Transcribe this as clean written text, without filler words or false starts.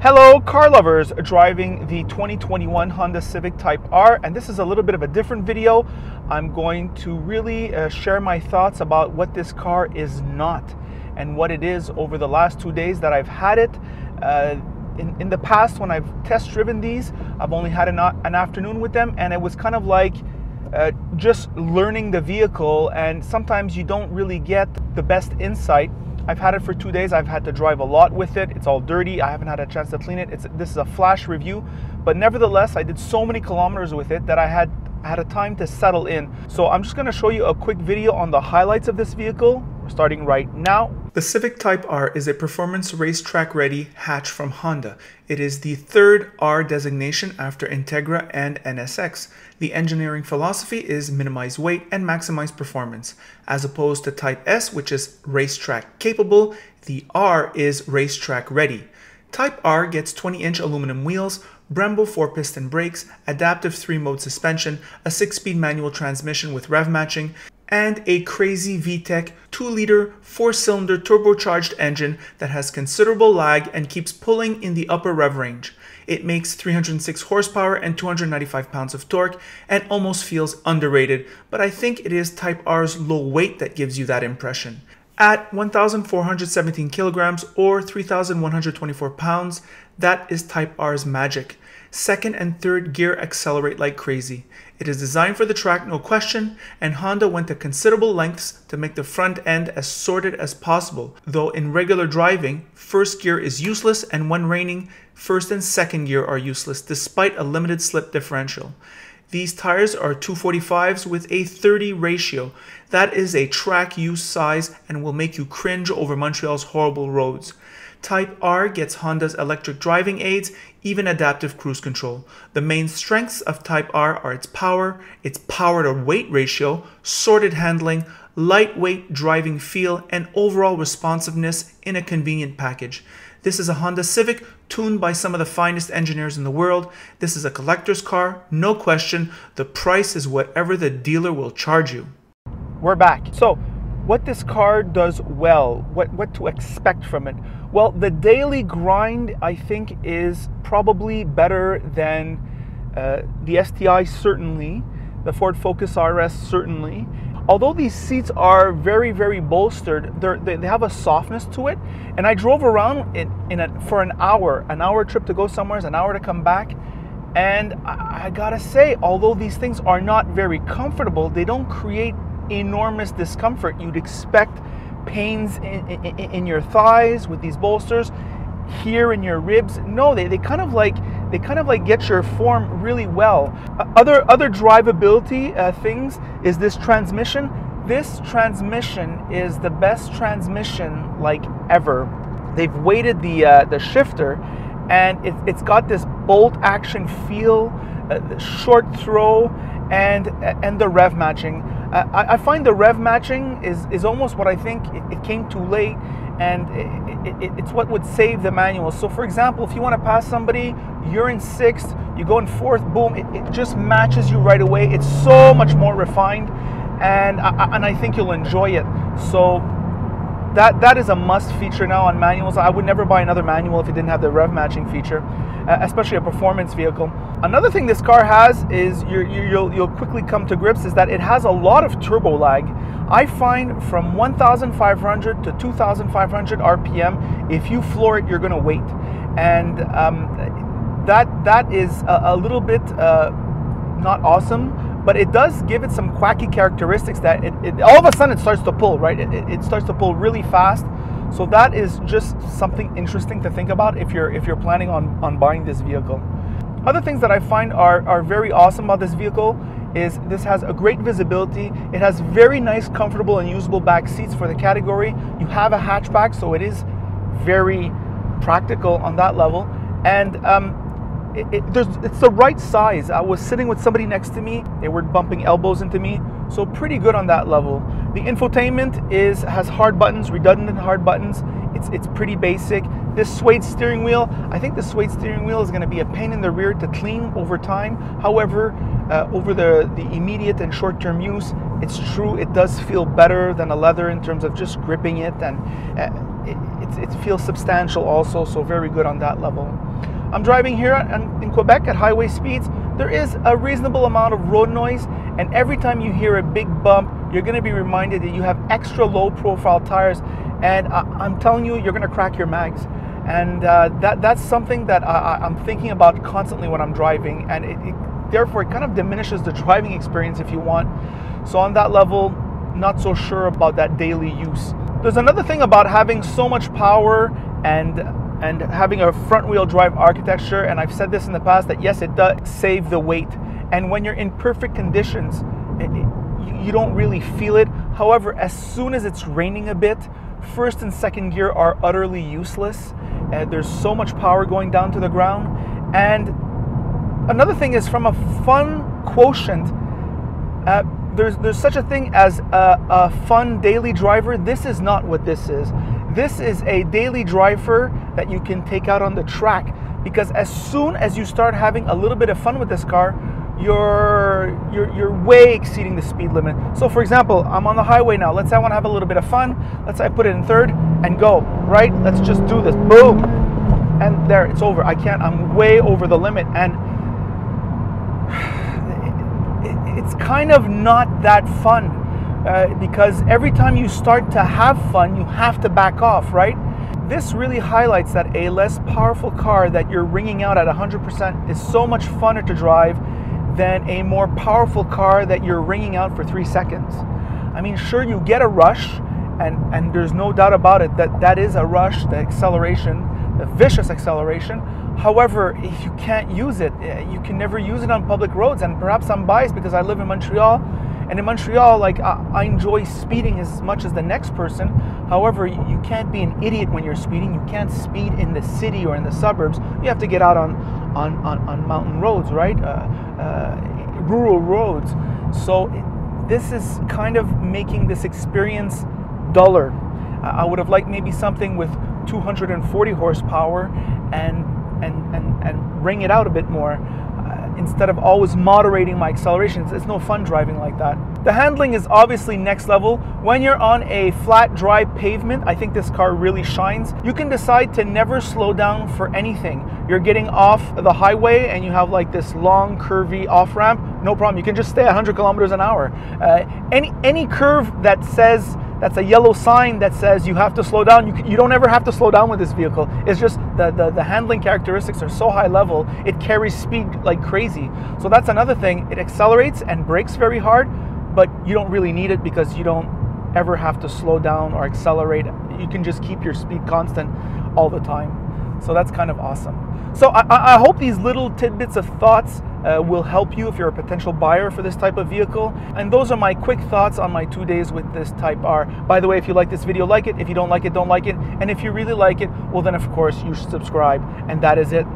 Hello car lovers driving the 2021 Honda Civic Type R, and this is a little bit of a different video. I'm going to really share my thoughts about what this car is not and what it is over the last 2 days that I've had it. In the past, when I've test driven these, I've only had an afternoon with them, and it was kind of like just learning the vehicle, and sometimes you don't really get the best insight. I've had it for 2 days. I've had to drive a lot with it. It's all dirty. I haven't had a chance to clean it. This is a flash review, but nevertheless, I did so many kilometers with it that I had a time to settle in. So I'm just going to show you a quick video on the highlights of this vehicle. We're starting right now. The Civic Type R is a performance racetrack ready hatch from Honda. It is the third R designation after Integra and NSX. The engineering philosophy is minimize weight and maximize performance. As opposed to Type S, which is racetrack capable, the R is racetrack ready. Type R gets 20-inch aluminum wheels, Brembo 4-piston brakes, adaptive 3-mode suspension, a 6-speed manual transmission with rev matching, and a crazy VTEC 2-liter 4-cylinder turbocharged engine that has considerable lag and keeps pulling in the upper rev range. It makes 306 horsepower and 295 pounds of torque and almost feels underrated, but I think it is Type R's low weight that gives you that impression. At 1,417 kilograms or 3,124 pounds, that is Type R's magic. Second and third gear accelerate like crazy. It is designed for the track, no question, and Honda went to considerable lengths to make the front end as sorted as possible, though in regular driving, first gear is useless, and when raining, first and second gear are useless despite a limited slip differential. These tires are 245s with a 30 ratio. That is a track use size and will make you cringe over Montreal's horrible roads. Type R gets Honda's electric driving aids, even adaptive cruise control. The main strengths of Type R are its power to weight ratio, sorted handling, lightweight driving feel, and overall responsiveness in a convenient package. This is a Honda Civic tuned by some of the finest engineers in the world. This is a collector's car, no question. The price is whatever the dealer will charge you. We're back. So, what this car does well, what to expect from it? Well, the daily grind, I think, is probably better than the STI, certainly, the Ford Focus RS, certainly. Although these seats are very, very bolstered, they have a softness to it. And I drove around for an hour trip to go somewhere, an hour to come back. And I gotta say, although these things are not very comfortable, they don't create enormous discomfort. You'd expect pains in your thighs with these bolsters, here in your ribs. No, they kind of like get your form really well. Other drivability things is this transmission. This transmission is the best transmission like ever. They've weighted the shifter, and it's got this bolt action feel, the short throw, and the rev matching. I find the rev matching is almost what I think it came too late, and it's what would save the manual. So for example, if you want to pass somebody, you're in 6th, you go in 4th, boom, it just matches you right away. It's so much more refined, and I think you'll enjoy it. So that is a must feature now on manuals. I would never buy another manual if it didn't have the rev matching feature, especially a performance vehicle. Another thing this car has is you'll quickly come to grips is that it has a lot of turbo lag. I find from 1,500 to 2,500 RPM, if you floor it, you're going to wait, and that is a little bit not awesome. But it does give it some quacky characteristics that it all of a sudden it starts to pull, right? It starts to pull really fast. So that is just something interesting to think about if you're planning on buying this vehicle. Other things that I find are very awesome about this vehicle is this has a great visibility. It has very nice, comfortable, and usable back seats for the category. You have a hatchback, so it is very practical on that level. And it's the right size. I was sitting with somebody next to me. They were bumping elbows into me, so pretty good on that level. The infotainment has hard buttons, redundant hard buttons. It's pretty basic. This suede steering wheel, I think the suede steering wheel is going to be a pain in the rear to clean over time. However, over the immediate and short-term use, it's true, it does feel better than a leather in terms of just gripping it, and it feels substantial also, so very good on that level. I'm driving here in Quebec at highway speeds. There is a reasonable amount of road noise, and every time you hear a big bump, you're going to be reminded that you have extra low profile tires, and I'm telling you, you're going to crack your mags. And that's something that I'm thinking about constantly when I'm driving, and therefore it kind of diminishes the driving experience if you want. So on that level, not so sure about that daily use. There's another thing about having so much power and having a front wheel drive architecture, and I've said this in the past, that yes, it does save the weight, and when you're in perfect conditions, you don't really feel it. However, as soon as it's raining a bit, first and second gear are utterly useless. There's so much power going down to the ground. And another thing is, from a fun quotient, there's such a thing as a fun daily driver. This is not what this is. This is a daily driver that you can take out on the track, because as soon as you start having a little bit of fun with this car, you're way exceeding the speed limit. So for example, I'm on the highway now. Let's say I want to have a little bit of fun. Let's say I put it in third and go, right? Let's just do this. Boom. And there, it's over. I'm way over the limit. And it's kind of not that fun. Because every time you start to have fun, you have to back off, right? This really highlights that a less powerful car that you're ringing out at 100% is so much funner to drive than a more powerful car that you're ringing out for 3 seconds. I mean, sure, you get a rush, and there's no doubt about it that is a rush, the acceleration, the vicious acceleration. However, if you can't use it, you can never use it on public roads. And perhaps I'm biased because I live in Montreal, and in Montreal, like, I enjoy speeding as much as the next person. However, you can't be an idiot when you're speeding. You can't speed in the city or in the suburbs. You have to get out on mountain roads, right? Rural roads. So this is kind of making this experience duller. I would have liked maybe something with 240 horsepower and ring it out a bit more. Instead of always moderating my accelerations. It's no fun driving like that. The handling is obviously next level. When you're on a flat, dry pavement, I think this car really shines. You can decide to never slow down for anything. You're getting off the highway and you have like this long, curvy off-ramp, no problem. You can just stay 100 kilometers an hour. Any curve that says, that's a yellow sign that says you have to slow down, you don't ever have to slow down with this vehicle. It's just the handling characteristics are so high level, it carries speed like crazy. So that's another thing. It accelerates and brakes very hard, but you don't really need it because you don't ever have to slow down or accelerate. You can just keep your speed constant all the time. So that's kind of awesome. So I hope these little tidbits of thoughts will help you if you're a potential buyer for this type of vehicle. And those are my quick thoughts on my 2 days with this Type R. By the way, if you like this video, like it. If you don't like it, don't like it. And if you really like it, well then of course you should subscribe. And that is it.